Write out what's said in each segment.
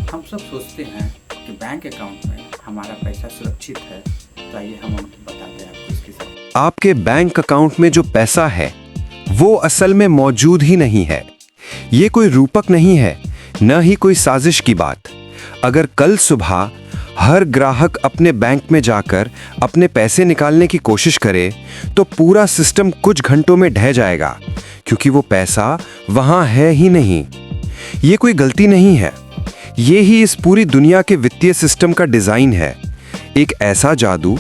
हम सब सोचते हैं कि बैंक अकाउंट में हमारा पैसा सुरक्षित है, तो आइए हम उनको बताते हैं आपको इसके साथ। आपके बैंक अकाउंट में जो पैसा है वो असल में मौजूद ही नहीं है। ये कोई रूपक नहीं है, न ही कोई साजिश की बात। अगर कल सुबह हर ग्राहक अपने बैंक में जाकर अपने पैसे निकालने की कोशिश करे तो पूरा सिस्टम कुछ घंटों में ढह जाएगा, क्योंकि वो पैसा वहां है ही नहीं। ये कोई गलती नहीं है, ये ही इस पूरी दुनिया के वित्तीय सिस्टम का डिजाइन है। एक ऐसा जादू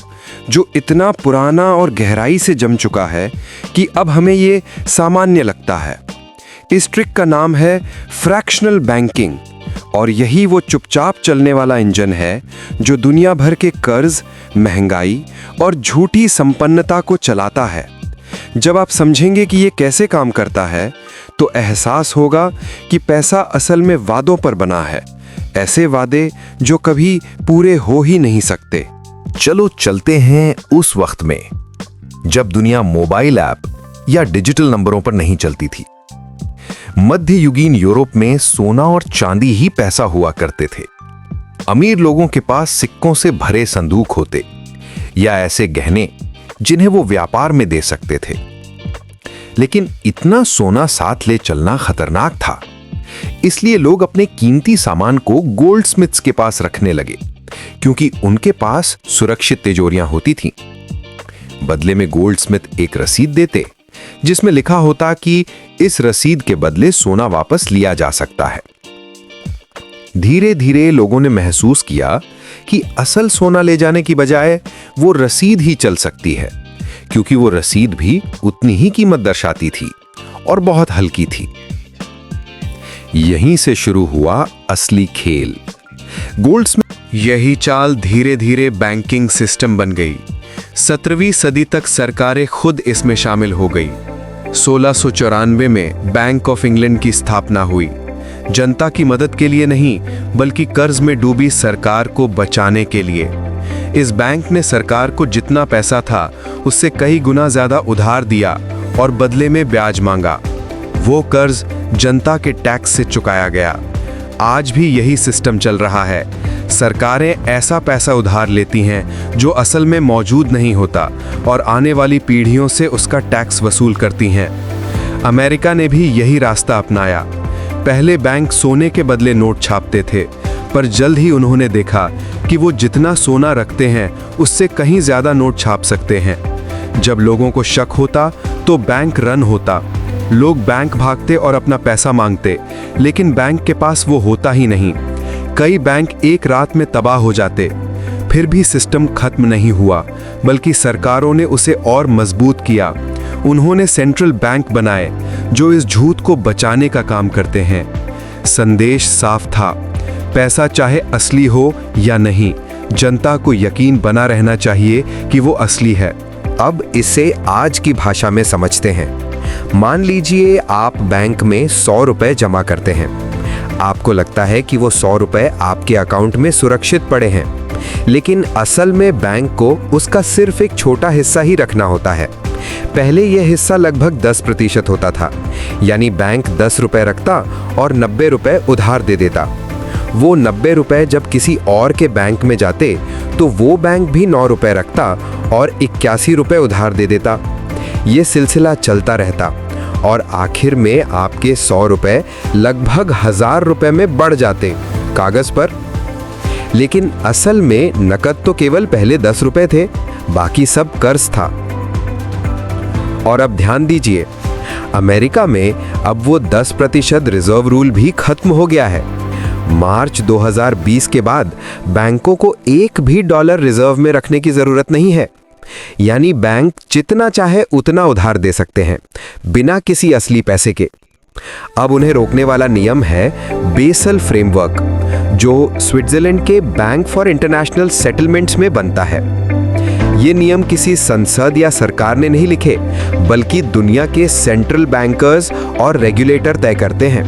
जो इतना पुराना और गहराई से जम चुका है कि अब हमें ये सामान्य लगता है। इस ट्रिक का नाम है फ्रैक्शनल बैंकिंग, और यही वो चुपचाप चलने वाला इंजन है जो दुनिया भर के कर्ज, महंगाई और झूठी संपन्नता को चलाता है। जब आप समझेंगे कि ये कैसे काम करता है, तो एहसास होगा कि पैसा असल में वादों पर बना है, ऐसे वादे जो कभी पूरे हो ही नहीं सकते। चलो चलते हैं उस वक्त में जब दुनिया मोबाइल ऐप या डिजिटल नंबरों पर नहीं चलती थी। मध्ययुगीन यूरोप में सोना और चांदी ही पैसा हुआ करते थे। अमीर लोगों के पास सिक्कों से भरे संदूक होते या ऐसे गहने जिन्हें वो व्यापार में दे सकते थे। लेकिन इतना सोना साथ ले चलना खतरनाक था, इसलिए लोग अपने कीमती सामान को गोल्डस्मिथ्स के पास रखने लगे, क्योंकि उनके पास सुरक्षित तिजोरियां होती थीं। बदले में गोल्डस्मिथ एक रसीद देते जिसमें लिखा होता कि इस रसीद के बदले सोना वापस लिया जा सकता है। धीरे धीरे लोगों ने महसूस किया कि असल सोना ले जाने की बजाय वो रसीद ही चल सकती है, क्योंकि वो रसीद भी उतनी ही कीमत दर्शाती थी और बहुत हल्की थी। यहीं से शुरू हुआ असली खेल। गोल्डस्मिथ यही चाल धीरे धीरे बैंकिंग सिस्टम बन गई। 17वीं सदी तक सरकारें खुद इसमें शामिल हो गई। 1694 में बैंक ऑफ इंग्लैंड की स्थापना हुई, जनता की मदद के लिए नहीं बल्कि कर्ज में डूबी सरकार को बचाने के लिए। इस बैंक ने सरकार को जितना पैसा था उससे कई गुना ज्यादा उधार दिया और बदले में ब्याज मांगा। वो कर्ज जनता के टैक्स से चुकाया गया। आज भी यही सिस्टम चल रहा है। सरकारें ऐसा पैसा उधार लेती हैं जो असल में मौजूद नहीं होता और आने वाली पीढ़ियों से उसका टैक्स वसूल करती हैं। अमेरिका ने भी यही रास्ता अपनाया। पहले बैंक सोने के बदले नोट छापते थे, पर जल्द ही उन्होंने देखा कि वो जितना सोना रखते हैं उससे कहीं ज्यादा नोट छाप सकते हैं। जब लोगों को शक होता तो बैंक रन होता। लोग बैंक भागते और अपना पैसा मांगते, लेकिन बैंक के पास वो होता ही नहीं। कई बैंक एक रात में तबाह हो जाते। फिर भी सिस्टम खत्म नहीं हुआ, बल्कि सरकारों ने उसे और मजबूत किया। उन्होंने सेंट्रल बैंक बनाए जो इस झूठ को बचाने का काम करते हैं। संदेश साफ था, पैसा चाहे असली हो या नहीं, जनता को यकीन बना रहना चाहिए कि वो असली है। अब इसे आज की भाषा में समझते हैं। मान लीजिए आप बैंक में 100 रुपए जमा करते हैं। आपको लगता है कि वो 100 रुपए आपके अकाउंट में सुरक्षित पड़े हैं, लेकिन असल में बैंक को उसका सिर्फ एक छोटा हिस्सा ही रखना होता है। पहले यह हिस्सा लगभग 10% होता था, यानी बैंक 10 रुपए रखता और 90 रुपए उधार दे देता। वो 90 रुपए जब किसी और के बैंक में जाते तो वो बैंक भी 9 रुपए रखता और 81 रुपए उधार दे देता। ये सिलसिला चलता रहता और आखिर में आपके 100 रुपए लगभग 1000 रुपए में बढ़ जाते कागज पर। लेकिन असल में नकद तो केवल पहले 10 रुपए थे, बाकी सब कर्ज था। और अब ध्यान दीजिए, अमेरिका में अब वो 10% रिजर्व रूल भी खत्म हो गया है। मार्च 2020 के बाद बैंकों को एक भी डॉलर रिजर्व में रखने की जरूरत नहीं है, यानी बैंक जितना चाहे उतना उधार दे सकते हैं बिना किसी असली पैसे के। अब उन्हें रोकने वाला नियम है बेसल फ्रेमवर्क, जो स्विट्जरलैंड के बैंक फॉर इंटरनेशनल सेटलमेंट्स में बनता है। ये नियम किसी संसद या सरकार ने नहीं लिखे, बल्कि दुनिया के सेंट्रल बैंकर्स और रेगुलेटर तय करते हैं।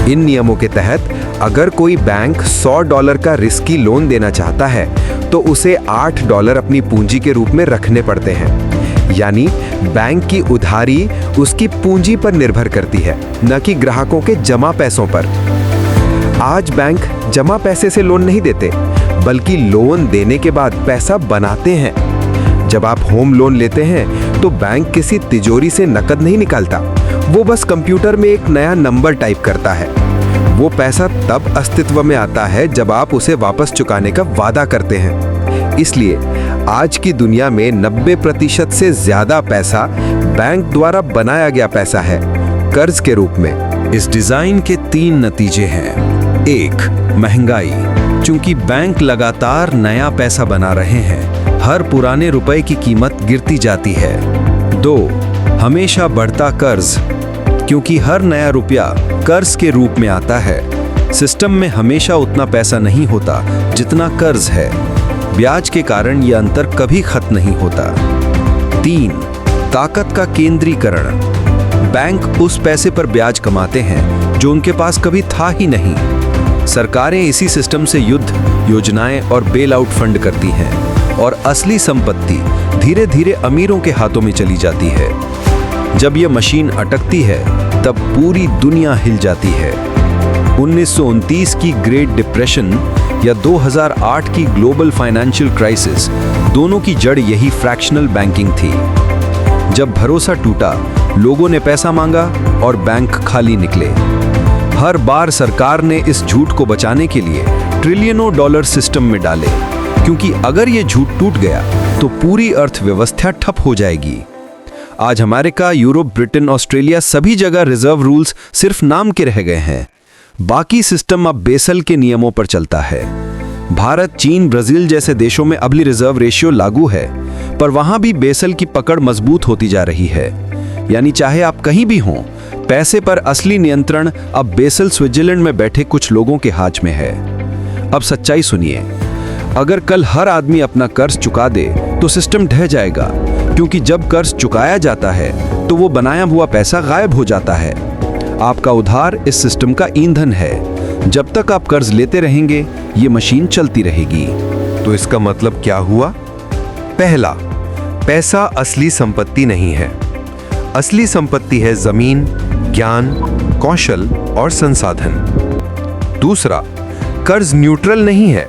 इन नियमों के तहत अगर कोई बैंक $100 का रिस्की लोन देना चाहता है तो उसे $8 अपनी पूंजी के रूप में रखने पड़ते हैं। यानी बैंक की उधारी उसकी पूंजी पर निर्भर करती है, न कि ग्राहकों के जमा पैसों पर। आज बैंक जमा पैसे से लोन नहीं देते, बल्कि लोन देने के बाद पैसा बनाते हैं। जब आप होम लोन लेते हैं तो बैंक किसी तिजोरी से नकद नहीं निकालता, वो बस कंप्यूटर में एक नया नंबर टाइप करता है। वो पैसा तब अस्तित्व में आता है जब आप उसे वापस चुकाने का वादा करते हैं। इसलिए आज की दुनिया में 90% से ज्यादा पैसा बैंक द्वारा बनाया गया पैसा है, कर्ज के रूप में। इस डिजाइन के 3 नतीजे हैं। 1. महंगाई, चूंकि बैंक लगातार नया पैसा बना रहे हैं, हर पुराने रुपए की कीमत गिरती जाती है। 2. हमेशा बढ़ता कर्ज, क्योंकि हर नया रुपया कर्ज के रूप में आता है। सिस्टम में हमेशा उतना पैसा नहीं होता जितना कर्ज है। ब्याज के कारण यह अंतर कभी खत्म नहीं होता। 3. ताकत का केंद्रीकरण, बैंक उस पैसे पर ब्याज कमाते हैं जो उनके पास कभी था ही नहीं। सरकारें इसी सिस्टम से युद्ध योजनाएं और बेल आउट फंड करती हैं और असली संपत्ति धीरे धीरे अमीरों के हाथों में चली जाती है। जब यह मशीन अटकती है तब पूरी दुनिया हिल जाती है। 1929 की ग्रेट डिप्रेशन या 2008 की ग्लोबल फाइनेंशियल क्राइसिस, दोनों की जड़ यही फ्रैक्शनल बैंकिंग थी। जब भरोसा टूटा, लोगों ने पैसा मांगा और बैंक खाली निकले। हर बार सरकार ने इस झूठ को बचाने के लिए ट्रिलियनों डॉलर सिस्टम में डाले, क्योंकि अगर ये झूठ टूट गया तो पूरी अर्थव्यवस्था ठप हो जाएगी। आज अमेरिका, यूरोप, ब्रिटेन, ऑस्ट्रेलिया सभी जगह रिजर्व रूल्स सिर्फ नाम के रह गए हैं। बाकी सिस्टम अब बेसल के नियमों पर चलता है। भारत, चीन, ब्राजील जैसे देशों में अभी रिजर्व रेशियो लागू है, पर वहां भी बेसल की पकड़ मजबूत होती जा रही है। यानी चाहे आप कहीं भी हों, पैसे पर असली नियंत्रण अब बेसल स्विट्जरलैंड में बैठे कुछ लोगों के हाथ में है। अब सच्चाई सुनिए, अगर कल हर आदमी अपना कर्ज चुका दे तो सिस्टम ढह जाएगा, क्योंकि जब कर्ज चुकाया जाता है तो वो बनाया हुआ पैसा गायब हो जाता है। आपका उधार इस सिस्टम का ईंधन है। जब तक आप कर्ज लेते रहेंगे, ये मशीन चलती रहेगी। तो इसका मतलब क्या हुआ? पहला, पैसा असली संपत्ति नहीं है। असली संपत्ति है जमीन, ज्ञान, कौशल और संसाधन। दूसरा, कर्ज न्यूट्रल नहीं है।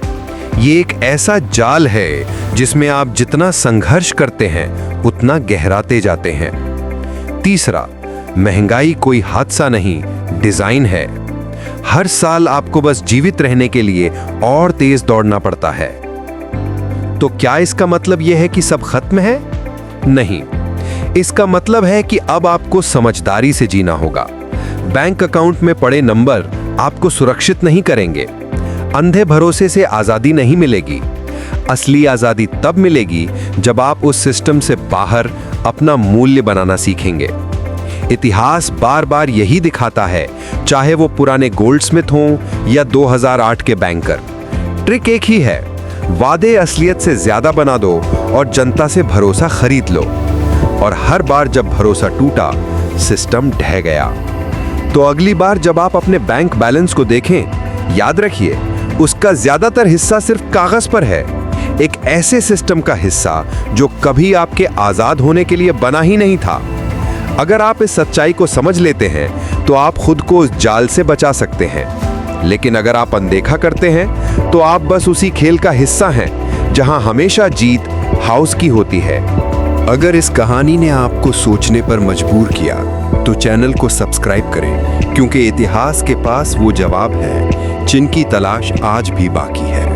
ये एक ऐसा जाल है जिसमें आप जितना संघर्ष करते हैं उतना गहराते जाते हैं। तीसरा, महंगाई कोई हादसा नहीं, डिजाइन है। हर साल आपको बस जीवित रहने के लिए और तेज दौड़ना पड़ता है। तो क्या इसका मतलब यह है कि सब खत्म है? नहीं, इसका मतलब है कि अब आपको समझदारी से जीना होगा। बैंक अकाउंट में पड़े नंबर आपको सुरक्षित नहीं करेंगे। अंधे भरोसे से आजादी नहीं मिलेगी। असली आजादी तब मिलेगी जब आप उस सिस्टम से बाहर अपना मूल्य बनाना सीखेंगे। इतिहास बार बार यही दिखाता है, चाहे वो पुराने गोल्डस्मिथ हों या 2008 के बैंकर। ट्रिक एक ही है, वादे असलियत से ज्यादा बना दो और जनता से भरोसा खरीद लो। और हर बार जब भरोसा टूटा, सिस्टम ढह गया। तो अगली बार जब आप अपने बैंक बैलेंस को देखें, याद रखिए उसका ज्यादातर हिस्सा सिर्फ कागज पर है, एक ऐसे सिस्टम का हिस्सा जो कभी आपके आजाद होने के लिए बना ही नहीं था। अगर आप इस सच्चाई को समझ लेते हैं तो आप खुद को उस जाल से बचा सकते हैं। लेकिन अगर आप अनदेखा करते हैं तो आप बस उसी खेल का हिस्सा हैं जहां हमेशा जीत हाउस की होती है। अगर इस कहानी ने आपको सोचने पर मजबूर किया तो चैनल को सब्सक्राइब करें, क्योंकि इतिहास के पास वो जवाब है जिनकी तलाश आज भी बाकी है।